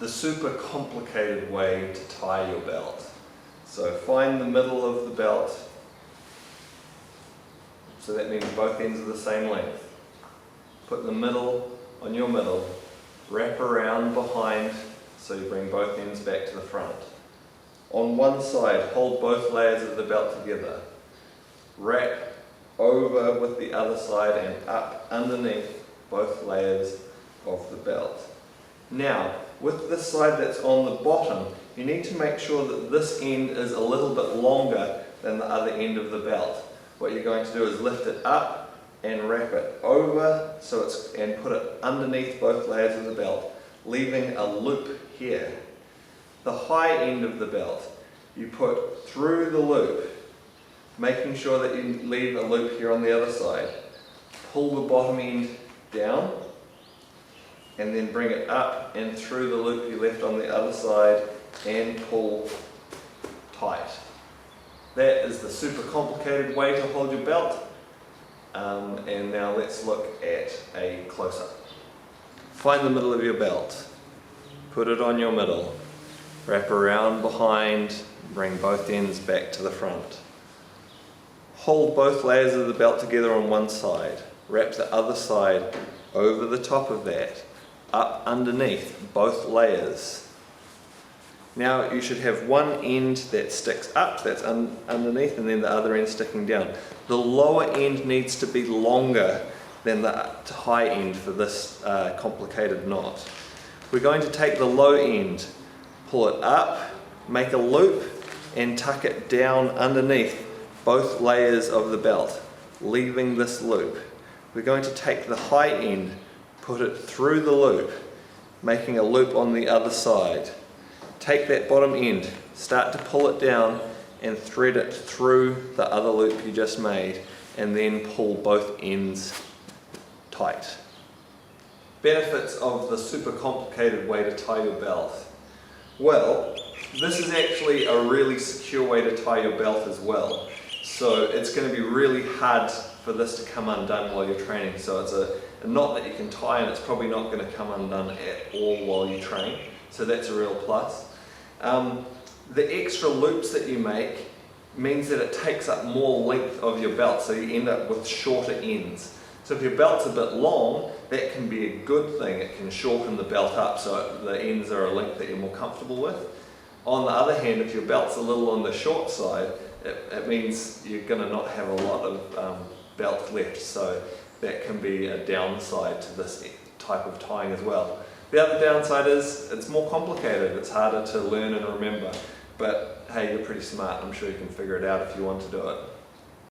the super complicated way to tie your belt. So find the middle of the belt, so that means both ends are the same length. Put the middle on your middle, wrap around behind so you bring both ends back to the front. On one side, hold both layers of the belt together. Wrap over with the other side and up underneath both layers of the belt. Now, with this side that's on the bottom, you need to make sure that this end is a little bit longer than the other end of the belt. What you're going to do is lift it up and wrap it over and put it underneath both layers of the belt, leaving a loop here. The high end of the belt you put through the loop, making sure that you leave a loop here on the other side. Pull the bottom end down and then bring it up and through the loop you left on the other side and pull tight. That is the super complicated way to hold your belt. And now let's look at a close-up. Find the middle of your belt, put it on your middle, wrap around behind, bring both ends back to the front. Hold both layers of the belt together on one side, wrap the other side over the top of that, up underneath both layers. Now you should have one end that sticks up, that's underneath, and then the other end sticking down. The lower end needs to be longer than the high end for this complicated knot. We're going to take the low end, pull it up, make a loop, and tuck it down underneath both layers of the belt, leaving this loop. We're going to take the high end, put it through the loop, making a loop on the other side. Take that bottom end, start to pull it down and thread it through the other loop you just made, and then pull both ends tight. Benefits of the super complicated way to tie your belt. Well, this is actually a really secure way to tie your belt as well. So it's going to be really hard for this to come undone while you're training. So it's a knot that you can tie and it's probably not going to come undone at all while you train. So that's a real plus. The extra loops that you make means that it takes up more length of your belt, so you end up with shorter ends. So if your belt's a bit long, that can be a good thing. It can shorten the belt up so the ends are a length that you're more comfortable with. On the other hand, if your belt's a little on the short side, it means you're going to not have a lot of belt left, so that can be a downside to this type of tying as well. The other downside is it's more complicated, it's harder to learn and remember, but hey, you're pretty smart, I'm sure you can figure it out if you want to do it.